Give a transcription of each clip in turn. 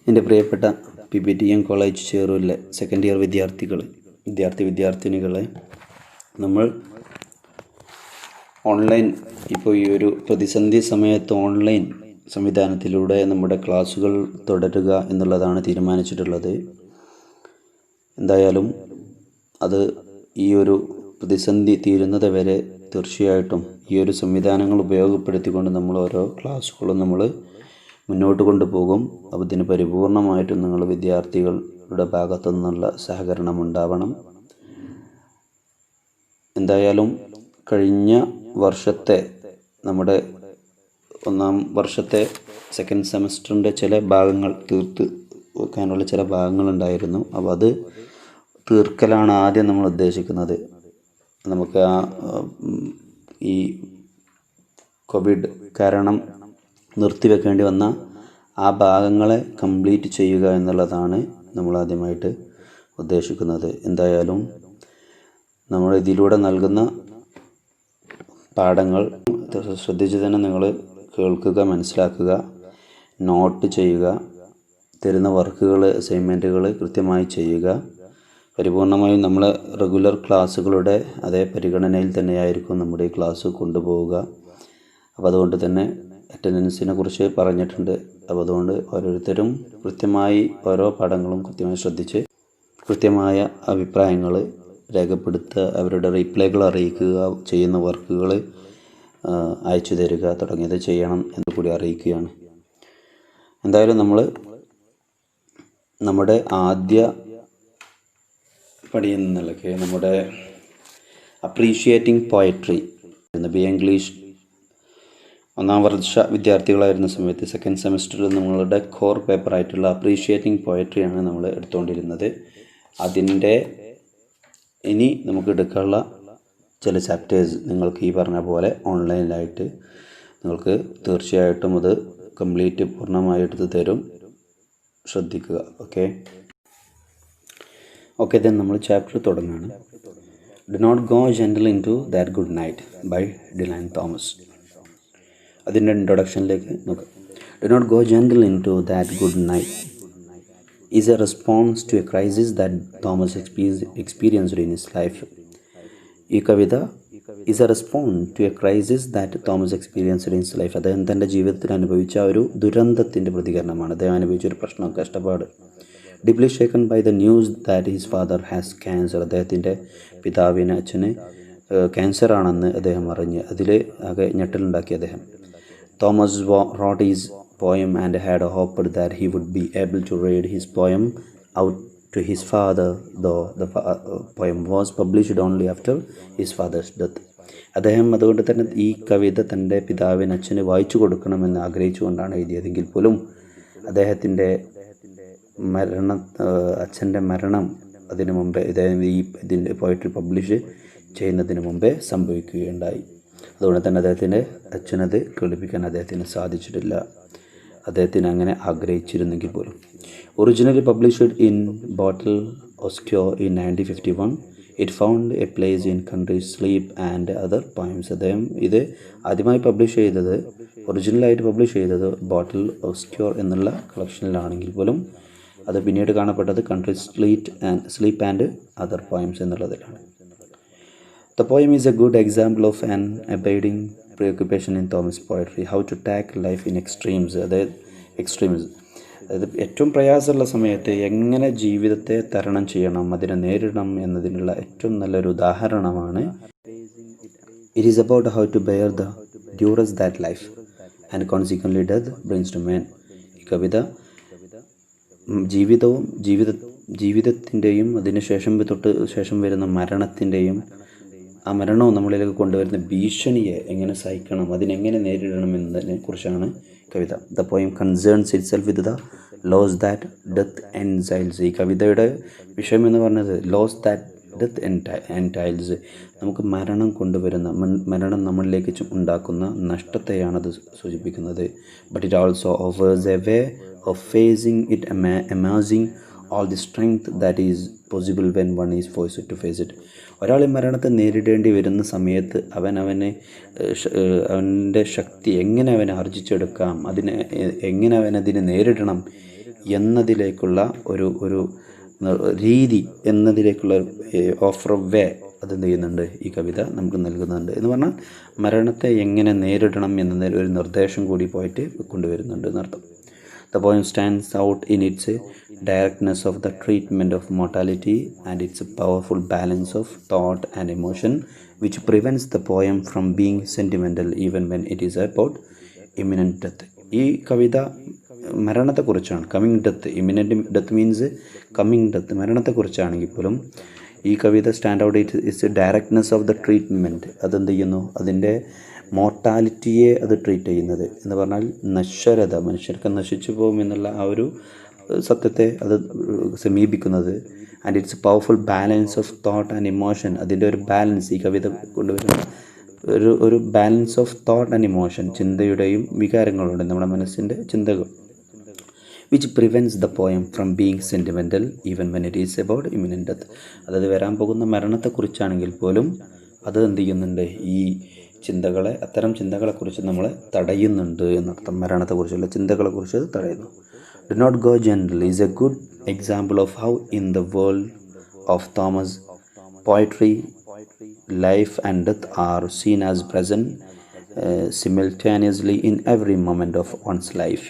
എൻ്റെ പ്രിയപ്പെട്ട PPTM college ചേറൂരിലെ second year വിദ്യാർത്ഥിനികളെ നമ്മൾ ഓൺലൈൻ ഇപ്പോൾ ഈ ഒരു പ്രതിസന്ധി സമയത്ത് ഓൺലൈൻ സംവിധാനത്തിലൂടെ നമ്മുടെ ക്ലാസ്സുകൾ തുടരുക എന്നുള്ളതാണ് തീരുമാനിച്ചിട്ടുള്ളത്. എന്തായാലും അത് ഈ ഒരു പ്രതിസന്ധി തീരുന്നത് വരെ തീർച്ചയായിട്ടും ഈ ഒരു സംവിധാനങ്ങൾ ഉപയോഗപ്പെടുത്തിക്കൊണ്ട് നമ്മൾ ഓരോ ക്ലാസ്സുകളും നമ്മൾ മുന്നോട്ട് കൊണ്ടുപോകും. അപ്പോൾ ഇതിന് പരിപൂർണമായിട്ടും നിങ്ങൾ വിദ്യാർത്ഥികളുടെ ഭാഗത്തു നിന്നുള്ള സഹകരണം ഉണ്ടാവണം. എന്തായാലും കഴിഞ്ഞ വർഷത്തെ നമ്മുടെ ഒന്നാം വർഷത്തെ സെക്കൻഡ് സെമസ്റ്ററിൻ്റെ ചില ഭാഗങ്ങൾ തീർത്ത് വെക്കാനുള്ള ചില ഭാഗങ്ങളുണ്ടായിരുന്നു. അപ്പോൾ അത് തീർക്കലാണ് ആദ്യം നമ്മൾ ഉദ്ദേശിക്കുന്നത്. നമുക്ക് ഈ കോവിഡ് കാരണം നിർത്തിവെക്കേണ്ടി വന്ന ആ ഭാഗങ്ങളെ കംപ്ലീറ്റ് ചെയ്യുക എന്നുള്ളതാണ് നമ്മൾ ആദ്യമായിട്ട് ഉദ്ദേശിക്കുന്നത്. എന്തായാലും നമ്മൾ ഇതിലൂടെ നൽകുന്ന പാഠങ്ങൾ ശ്രദ്ധിച്ച് തന്നെ നിങ്ങൾ കേൾക്കുക, മനസ്സിലാക്കുക, നോട്ട് ചെയ്യുക, തരുന്ന വർക്കുകൾ, അസൈൻമെൻറ്റുകൾ കൃത്യമായി ചെയ്യുക. പരിപൂർണമായും നമ്മൾ റെഗുലർ ക്ലാസ്സുകളുടെ അതേ പരിഗണനയിൽ തന്നെയായിരിക്കും നമ്മുടെ ഈ ക്ലാസ് കൊണ്ടുപോവുക. അപ്പോൾ അതുകൊണ്ട് തന്നെ അറ്റൻഡൻസിനെ കുറിച്ച് പറഞ്ഞിട്ടുണ്ട്. അപ്പോൾ അതുകൊണ്ട് ഓരോരുത്തരും കൃത്യമായി ഓരോ പാഠങ്ങളും കൃത്യമായി ശ്രദ്ധിച്ച് കൃത്യമായ അഭിപ്രായങ്ങൾ രേഖപ്പെടുത്തുക, അവരുടെ റീപ്ലൈകൾ അറിയിക്കുക, ചെയ്യുന്ന വർക്കുകൾ അയച്ചു തരിക തുടങ്ങിയത് ചെയ്യണം എന്ന് കൂടി അറിയിക്കുകയാണ്. എന്തായാലും നമ്മൾ നമ്മുടെ ആദ്യ പടി എന്ന നിലയ്ക്ക് നമ്മുടെ അപ്രീഷിയേറ്റിംഗ് പോയട്രി ബി ഇംഗ്ലീഷ് ഒന്നാം വർഷ വിദ്യാർത്ഥികളായിരുന്ന സമയത്ത് സെക്കൻഡ് സെമസ്റ്ററിൽ നമ്മളുടെ കോർ പേപ്പറായിട്ടുള്ള അപ്രീഷിയേറ്റിംഗ് പോയട്രിയാണ് നമ്മൾ എടുത്തുകൊണ്ടിരുന്നത്. അതിൻ്റെ ഇനി നമുക്ക് എടുക്കാനുള്ള ചില ചാപ്റ്റേഴ്സ് നിങ്ങൾക്ക് ഈ പറഞ്ഞ പോലെ ഓൺലൈനിലായിട്ട് നിങ്ങൾക്ക് തീർച്ചയായിട്ടും അത് കംപ്ലീറ്റ് പൂർണ്ണമായി എടുത്ത് തരും. ശ്രദ്ധിക്കുക. ഓക്കെ ദെൻ നമ്മൾ ചാപ്റ്റർ തുടങ്ങുകയാണ്. Do not go gentle into that good night by Dylan Thomas. അതിൻ്റെ ഇൻട്രൊഡക്ഷനിലേക്ക് നോക്കാം. Do not go gentle into that good night is a response to a crisis that Thomas experienced in his life. ഈ കവിത is a response to a crisis that Thomas experienced in his life. അദ്ദേഹം തൻ്റെ ജീവിതത്തിൽ അനുഭവിച്ച ഒരു ദുരന്തത്തിൻ്റെ പ്രതികരണമാണ്. അദ്ദേഹം അനുഭവിച്ച ഒരു പ്രശ്നം, കഷ്ടപ്പാട്. Deeply shaken by the news that his father has cancer. അദ്ദേഹത്തിൻ്റെ പിതാവിന്, അച്ഛന് ക്യാൻസർ ആണെന്ന് അദ്ദേഹം അറിഞ്ഞ് അതിൽ ആകെ ഞെട്ടലുണ്ടാക്കി അദ്ദേഹം. Thomas wrote his poem and had hoped that he would be able to read his poem out to his father, though the poem was published only after his father's death. അദ്ദേഹം അതുകൊണ്ട് തന്നെ ഈ കവിത തൻ്റെ പിതാവിന്, അച്ഛന് വായിച്ചു കൊടുക്കണമെന്ന് ആഗ്രഹിച്ചുകൊണ്ടാണ് എഴുതിയതെങ്കിൽ പോലും അദ്ദേഹത്തിൻ്റെ അച്ഛൻ്റെ മരണം അതിനു മുമ്പേ ഇതിൻ്റെ പോയട്രി പബ്ലിഷ് ചെയ്യുന്നതിന് മുമ്പേ സംഭവിക്കുകയുണ്ടായി. അതുകൊണ്ട് തന്നെ അദ്ദേഹത്തിൻ്റെ അച്ഛനത് കേൾപ്പിക്കാൻ അദ്ദേഹത്തിന് സാധിച്ചിട്ടില്ല. അദ്ദേഹത്തിന് അങ്ങനെ ആഗ്രഹിച്ചിരുന്നെങ്കിൽ പോലും. Originally published in Botteghe Oscure in 1951, it found a place in Country Sleep and Other Poems. അദ്ദേഹം ഇത് ആദ്യമായി ഒറിജിനലായിട്ട് പബ്ലിഷ് ചെയ്തത് ബോട്ടൽ ഓസ്ക്യൂർ എന്നുള്ള കളക്ഷനിലാണെങ്കിൽ പോലും അത് പിന്നീട് കാണപ്പെട്ടത് Country Sleep and Other Poems എന്നുള്ളതിലാണ്. The poem is a good example of an abiding preoccupation in Thomas' poetry, how to tackle life in extremes. അതായത് ഏറ്റവും പ്രയാസമുള്ള സമയത്ത് എങ്ങനെ ജീവിതത്തെ തരണം ചെയ്യണം, അതിനെ നേരിടണം എന്നതിനുള്ള ഏറ്റവും നല്ലൊരു ഉദാഹരണമാണ്. It is about how to bear the duress that life and consequently death brings to man. ഈ കവിത ജീവിതത്തിൻ്റെയും അതിന് ശേഷം വരുന്ന മരണത്തിൻ്റെയും ആ മരണവും നമ്മളിലേക്ക് കൊണ്ടുവരുന്ന ഭീഷണിയെ എങ്ങനെ സഹിക്കണം, അതിനെങ്ങനെ നേരിടണം എന്നതിനെ കുറിച്ചാണ് കവിത. The poem concerns itself with the loss that death entails. ഈ കവിതയുടെ വിഷയം എന്ന് പറഞ്ഞത് ലോസ് ദാറ്റ് ഡെത്ത് എൻറ്റൈൽസ്. നമുക്ക് മരണം കൊണ്ടുവരുന്ന മരണം നമ്മളിലേക്ക് ഉണ്ടാക്കുന്ന നഷ്ടത്തെയാണത് സൂചിപ്പിക്കുന്നത്. But it also offers a way of facing it, amazing all the strength that is possible when one is forced to face it. ഒരാൾ മരണത്തെ നേരിടേണ്ടി വരുന്ന സമയത്ത് അവൻ്റെ ശക്തി എങ്ങനെ അവനെ ആർജിച്ചെടുക്കാം, എങ്ങനെ അവനതിനെ നേരിടണം, എന്നതിലേക്കുള്ള ഒരു രീതി എന്നതിലേക്കുള്ള ഓഫർ വേ അതെന്ത് ചെയ്യുന്നുണ്ട്, ഈ കവിത നമുക്ക് നൽകുന്നുണ്ട്. എന്ന് പറഞ്ഞാൽ മരണത്തെ എങ്ങനെ നേരിടണം എന്ന ഒരു നിർദ്ദേശം കൂടി പോയിട്ട് കൊണ്ടുവരുന്നുണ്ട് എന്നർത്ഥം. The poem stands out in its directness of the treatment of mortality and its powerful balance of thought and emotion, which prevents the poem from being sentimental even when it is about imminent death. ഈ കവിത മരണത്തെക്കുറിച്ചാണ്. Coming death, imminent death means coming death, മരണത്തെക്കുറിച്ചാണെങ്കിൽ പോലും ഈ കവിത stand out its directness of the treatment. അതെന്ത് ചെയ്യുന്നു, അതിൻ്റെ മോർട്ടാലിറ്റിയെ അത് ട്രീറ്റ് ചെയ്യുന്നത് എന്ന് പറഞ്ഞാൽ നശ്വരത, മനുഷ്യർക്ക് നശിച്ചു പോകും എന്നുള്ള ആ ഒരു സത്യത്തെ അത് സമീപിക്കുന്നത്. And its powerful balance of thought and emotion, അതിൻ്റെ ഒരു ബാലൻസ് ഈ കവിത കൊണ്ടുവരുന്ന ഒരു balance of thought and emotion, ചിന്തയുടെയും വികാരങ്ങളുടെയും നമ്മുടെ മനസ്സിൻ്റെ ചിന്തകൾ, which prevents the poem from being sentimental even when it is about imminent death. അതായത് വരാൻ പോകുന്ന മരണത്തെക്കുറിച്ചാണെങ്കിൽ പോലും അത് എന്ത് ചെയ്യുന്നുണ്ട്, ഈ ചിന്തകളെ, അത്തരം ചിന്തകളെക്കുറിച്ച് നമ്മളെ തടയുന്നുണ്ട് എന്നർത്ഥം. മരണത്തെക്കുറിച്ചുള്ള ചിന്തകളെക്കുറിച്ച് തടയുന്നു. Do not go gentle is a good example of how in the world of Thomas poetry life and death are seen as present simultaneously in every moment of one's life.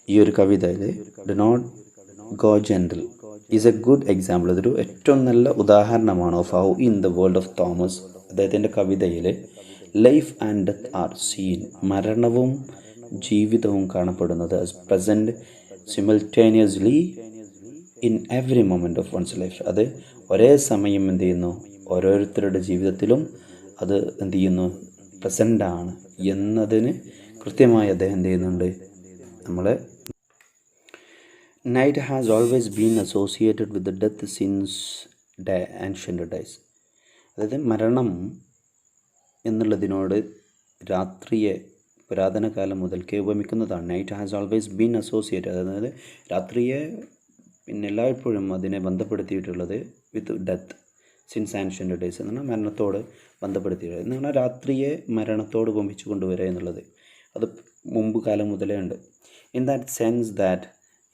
ഈ ഒരു കവിതയിൽ do not go gentle is a good example, അതൊരു ഏറ്റവും നല്ല ഉദാഹരണമാണ് of how in the world of Thomas, അദ്ദേഹത്തിൻ്റെ കവിതയിൽ life and death are seen, മരണവും ജീവിതവും കാണപ്പെടുന്നത് as present simultaneously in every moment of one's life. അത് ഒരേ സമയം എന്ത് ചെയ്യുന്നു, ഓരോരുത്തരുടെ ജീവിതത്തിലും അത് എന്ത് ചെയ്യുന്നു, പ്രസൻ്റാണ് എന്നതിന് കൃത്യമായി അദ്ദേഹം എന്ത് ചെയ്യുന്നുണ്ട് നമ്മളെ. Night has always been associated with the death since ancient days. അതായത് മരണം എന്നുള്ളതിനോട് രാത്രിയെ പുരാതന കാലം മുതൽക്കേ ഉപമിക്കുന്നതാണ്. Night has always been associated, അതായത് രാത്രിയെ പിന്നെ എല്ലായ്പ്പോഴും അതിനെ ബന്ധപ്പെടുത്തിയിട്ടുള്ളത് with death since ancient days എന്ന് പറഞ്ഞാൽ മരണത്തോട് ബന്ധപ്പെടുത്തിയിട്ടുള്ളത് എന്ന് പറഞ്ഞാൽ രാത്രിയെ മരണത്തോട് ഉപമിച്ച് കൊണ്ടുവരിക എന്നുള്ളത് അത് മുമ്പ് കാലം മുതലേ ഉണ്ട്. In that sense that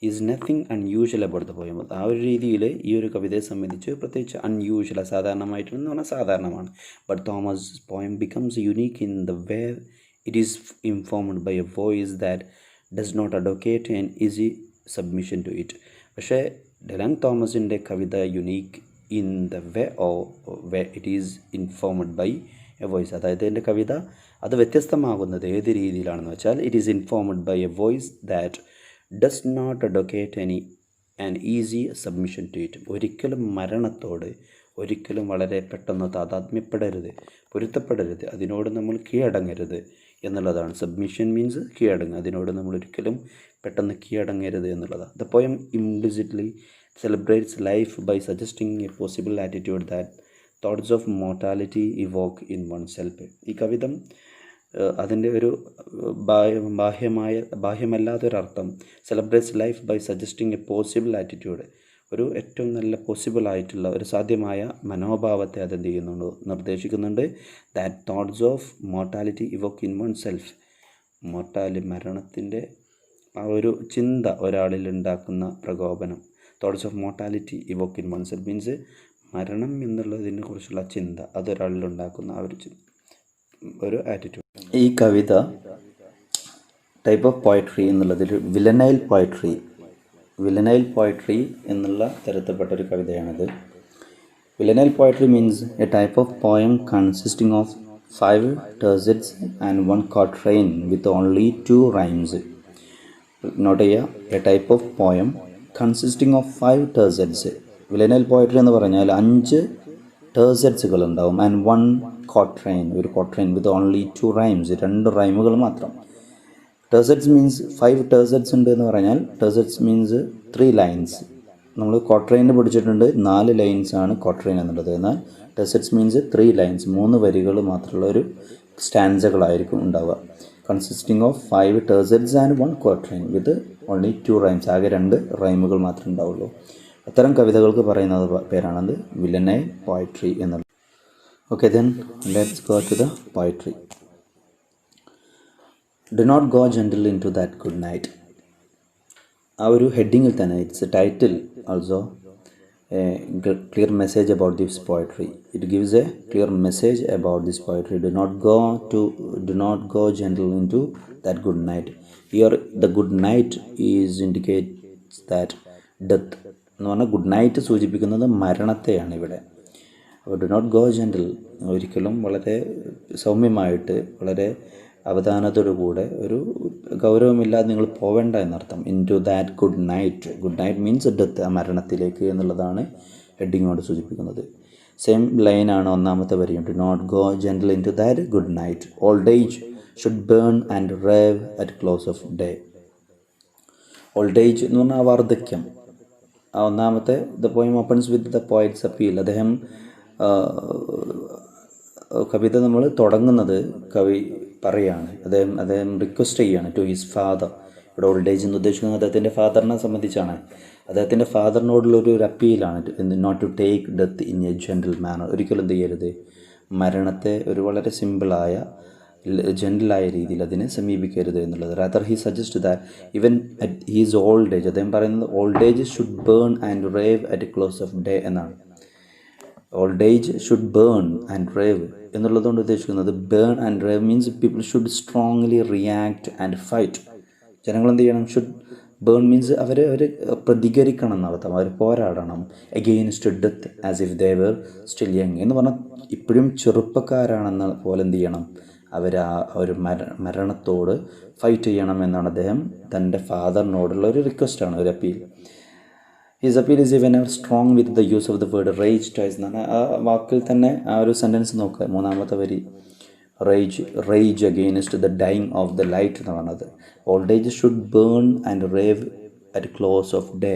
is nothing unusual about the poem. ആ ഒരു രീതിയിൽ ഈ ഒരു കവിതയെ സംബന്ധിച്ച് പ്രത്യേകിച്ച് അൺയൂഷ്വൽ, അസാധാരണമായിട്ടെന്ന് പറഞ്ഞാൽ സാധാരണമാണ്. But Thomas poem becomes unique in the way it is informed by a voice that does not advocate an easy submission to it. പക്ഷേ ഡെലാൻ തോമസിൻ്റെ കവിത unique in the way it is informed by a voice. അതായത് എൻ്റെ കവിത അത് വ്യത്യസ്തമാകുന്നത് ഏത് രീതിയിലാണെന്ന് വെച്ചാൽ it is informed by a voice that does not advocate an easy submission to it. ഒരിക്കലും മരണത്തോട് ഒരിക്കലും വളരെ പെട്ടെന്ന് താതാത്മ്യപ്പെടരുത്, പൊരുത്തപ്പെടരുത്, അതിനോട് നമ്മൾ കീഴടങ്ങരുത് എന്നുള്ളതാണ്. സബ്മിഷൻ മീൻസ് കീഴടങ്ങുക, അതിനോട് നമ്മൾ ഒരിക്കലും പെട്ടെന്ന് കീഴടങ്ങരുത് എന്നുള്ളതാണ്. The poem implicitly celebrates life by suggesting a possible attitude that thoughts of mortality evoke in oneself. ഈ കവിതം അതിൻ്റെ ഒരു ബാഹ്യമല്ലാത്തൊരർത്ഥം celebrates life by suggesting a possible attitude, ഒരു ഏറ്റവും നല്ല പോസിബിൾ ആയിട്ടുള്ള ഒരു സാധ്യമായ മനോഭാവത്തെ അതെന്ത് ചെയ്യുന്നുണ്ട്, നിർദ്ദേശിക്കുന്നുണ്ട്. That thoughts of mortality evoke in oneself, മരണത്തിൻ്റെ ആ ഒരു ചിന്ത ഒരാളിൽ ഉണ്ടാക്കുന്ന പ്രകോപനം. Thoughts of mortality evoke in oneself means മരണം എന്നുള്ളതിനെ കുറിച്ചുള്ള ചിന്ത അതൊരാളിൽ ഉണ്ടാക്കുന്ന ആ ഒരു ആറ്റിറ്റ്യൂഡ്. ഈ കവിത ടൈപ്പ് ഓഫ് പോയട്രി എന്നുള്ളതിൽ വിലനൈൽ പോയട്രി എന്നുള്ള തരത്തിൽപ്പെട്ടൊരു കവിതയാണിത്. Villanelle poetry means a type of poem consisting of 5 terzets and 1 quatrain with only 2 rhymes. Note ചെയ്യുക, a type of poem consisting of 5 terzets. വിലനൈൽ പോയട്രി എന്ന് പറഞ്ഞാൽ 5 terzetsകൾ ഉണ്ടാവും. ആൻഡ് 1 quatrain, ഒരു quatrain വിത്ത് ഓൺലി 2 rhymes, 2 റൈമുകൾ മാത്രം. terzets മീൻസ് 5 terzets ഉണ്ട് എന്ന് പറഞ്ഞാൽ terzets മീൻസ് 3 lines. നമ്മൾ quatrain പഠിച്ചിട്ടുണ്ട്, 4 lines ആണ് quatrain എന്നുള്ളത്. എന്നാൽ terzets മീൻസ് 3 lines, 3 വരികൾ മാത്രമുള്ള ഒരു സ്റ്റാൻസകളായിരിക്കും ഉണ്ടാവുക. Consisting of 5 terzets and 1 quatrain with only 2 rhymes, ആകെ 2 റൈമുകൾ മാത്രമേ ഉണ്ടാവുള്ളൂ. അത്തരം കവിതകൾക്ക് പറയുന്നത് പേരാണത് വിലനൈൽ പോയട്രി എന്നുള്ളത്. Okay, then let's go to the poetry. Do not go gentle into that good night. ആ ഒരു ഹെഡിങ്ങിൽ തന്നെ it's A title also clear message about this poetry. It gives a clear message about this poetry. Do not go gentle into that good night. Here the good night is indicates that death എന്ന് പറഞ്ഞാൽ good night സൂചിപ്പിക്കുന്നത് മരണത്തെയാണ് ഇവിടെ. അപ്പോൾ do not go gentle ഒരിക്കലും വളരെ സൗമ്യമായിട്ട് വളരെ അവധാനത്തോടു കൂടെ ഒരു ഗൗരവമില്ലാതെ നിങ്ങൾ പോവേണ്ട എന്നർത്ഥം. Into that good night means death, ആ മരണത്തിലേക്ക് എന്നുള്ളതാണ് ഹെഡിങ്ങോട് സൂചിപ്പിക്കുന്നത്. സെയിം ലൈനാണ് ഒന്നാമത്തെ വരിയും. Do not go gentle into that good night. Old age should burn and rave at close of day. Old age എന്ന് പറഞ്ഞാൽ വാർദ്ധക്യം. ആ ഒന്നാമത്തെ the poem opens with the poet's appeal. അദ്ദേഹം കവിത നമ്മൾ തുടങ്ങുന്നത് കവി പറയാണ്, അദ്ദേഹം റിക്വസ്റ്റ് ചെയ്യാണ് ടു ഹിസ് ഫാദർ. ഇവിടെ ഓൾഡ് ഏജ് എന്ന് ഉദ്ദേശിക്കുന്നത് അദ്ദേഹത്തിൻ്റെ ഫാദറിനെ സംബന്ധിച്ചാണ്. അദ്ദേഹത്തിൻ്റെ ഫാദറിനോടുള്ളൊരു അപ്പീലാണ്, not to take death in a gentle manner. ഒരിക്കലും എന്ത് ചെയ്യരുത്, മരണത്തെ ഒരു വളരെ സിമ്പിളായ ജെൻറ്റിലായ രീതിയിൽ അതിനെ സമീപിക്കരുത് എന്നുള്ളത്. Rather he suggest that even at his old age, അദ്ദേഹം പറയുന്നത് old age should burn and rave at close of day എന്നാണ്. Old age should burn and rave എന്നുള്ളതുകൊണ്ട് ഉദ്ദേശിക്കുന്നത് burn and rave means people should strongly react and fight. ജനങ്ങൾ എന്ത് ചെയ്യണം? Should burn means അവർ പ്രതികരിക്കണം എന്നർത്ഥം, അവർ പോരാടണം against death as if they were still young എന്ന് പറഞ്ഞാൽ ഇപ്പോഴും ചെറുപ്പക്കാരാണെന്ന പോലെ എന്ത് ചെയ്യണം, അവർ ആ ഒരു മരണത്തോട് ഫൈറ്റ് ചെയ്യണം എന്നാണ് അദ്ദേഹം തൻ്റെ ഫാദറിനോടുള്ള ഒരു റിക്വസ്റ്റാണ്, ഒരു appeal. His appeal is even strong with the use of the word rage toys എന്നാണ്. ആ വാക്കിൽ തന്നെ ആ ഒരു സെൻറ്റൻസ് നോക്കുക, മൂന്നാമത്തെ വരി rage against the dying of the light എന്ന് പറഞ്ഞത്. Old age should burn and rave at close of day.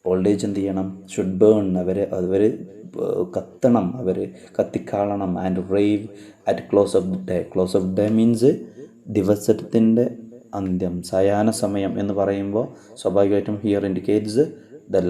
Old age എന്ത് ചെയ്യണം? ഷുഡ് ബേൺ, അവർ കത്തണം, അവർ കത്തിക്കാളണം. And rave at close of day. Close of day means ദിവസത്തിൻ്റെ അന്ത്യം, സായാഹ്ന സമയം എന്ന് പറയുമ്പോൾ സ്വാഭാവികമായിട്ടും ഹിയർ ഇൻഡിക്കേറ്റ്സ് the